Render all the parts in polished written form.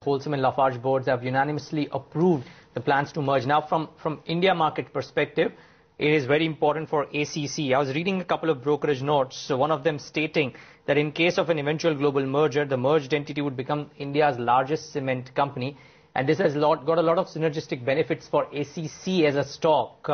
Holcim and Lafarge boards have unanimously approved the plans to merge. Now, from India market perspective, it is very important for ACC. I was reading a couple of brokerage notes, so one of them stating that in case of an eventual global merger, the merged entity would become India's largest cement company. And this has got a lot of synergistic benefits for ACC as a stock.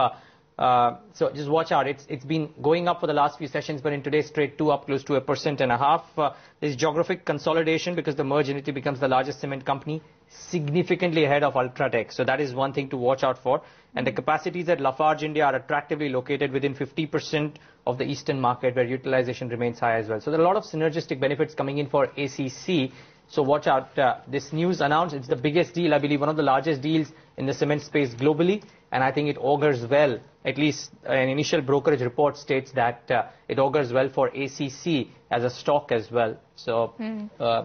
So just watch out. It's been going up for the last few sessions, but in today's trade, up close to 1.5%. There's geographic consolidation because the merged entity becomes the largest cement company, significantly ahead of Ultratech. So that is one thing to watch out for. And the capacities at Lafarge India are attractively located within 50% of the eastern market, where utilization remains high as well. So there are a lot of synergistic benefits coming in for ACC. So watch out. This news announced, it's the biggest deal, I believe, one of the largest deals in the cement space globally. And I think it augurs well, at least an initial brokerage report states that it augurs well for ACC as a stock as well. So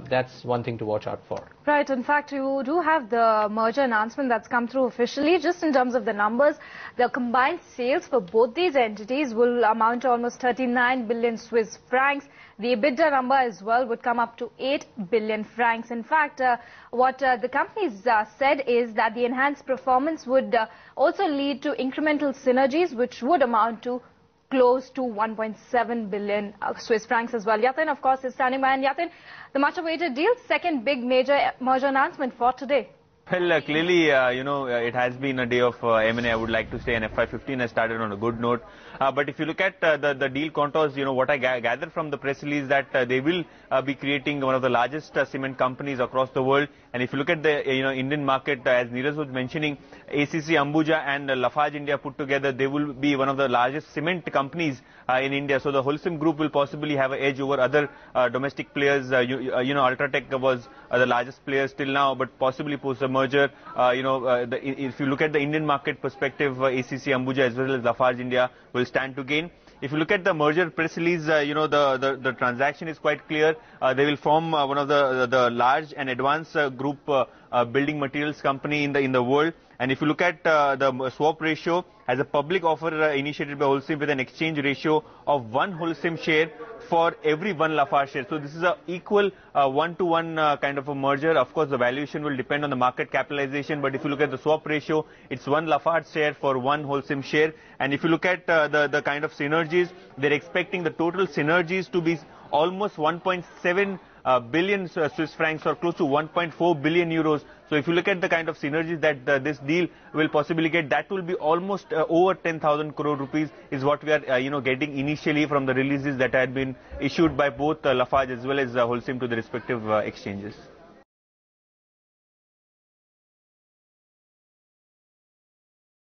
that's one thing to watch out for. Right. In fact, you do have the merger announcement that's come through officially. Just in terms of the numbers, the combined sales for both these entities will amount to almost 39 billion Swiss francs. The EBITDA number as well would come up to 8 billion francs. In fact, what the companies said is that the enhanced performance would also lead to incremental synergies, which would amount to close to 1.7 billion Swiss francs as well. Yatin, of course, is standing by. And Yatin, the much-awaited deal, second big major merger announcement for today. Well, clearly, it has been a day of M&A. I would like to say, and FY15 has started on a good note. But if you look at the deal contours, what I gathered from the press release that they will be creating one of the largest cement companies across the world. And if you look at the Indian market, as Neeraj was mentioning, ACC, Ambuja and Lafarge India put together, they will be one of the largest cement companies in India. So the Holcim group will possibly have an edge over other domestic players. Ultratech was the largest player still now, but possibly post the merger. If you look at the Indian market perspective, ACC, Ambuja as well as Lafarge India will stand to gain. If you look at the merger press release, the transaction is quite clear. They will form one of the large and advanced group building materials company in the world. And if you look at the swap ratio, as a public offer initiated by Holcim with an exchange ratio of 1 Holcim share for every 1 Lafarge share. So this is a equal 1-to-1 kind of a merger. Of course, the valuation will depend on the market capitalization. But if you look at the swap ratio, it's 1 Lafarge share for 1 Holcim share. And if you look at the kind of synergies, they're expecting the total synergies to be almost 1.7 billion Swiss francs, or close to 1.4 billion euros. So if you look at the kind of synergies that this deal will possibly get, that will be almost over 10,000 crore rupees is what we are getting initially from the releases that had been issued by both Lafarge as well as Holcim to the respective exchanges.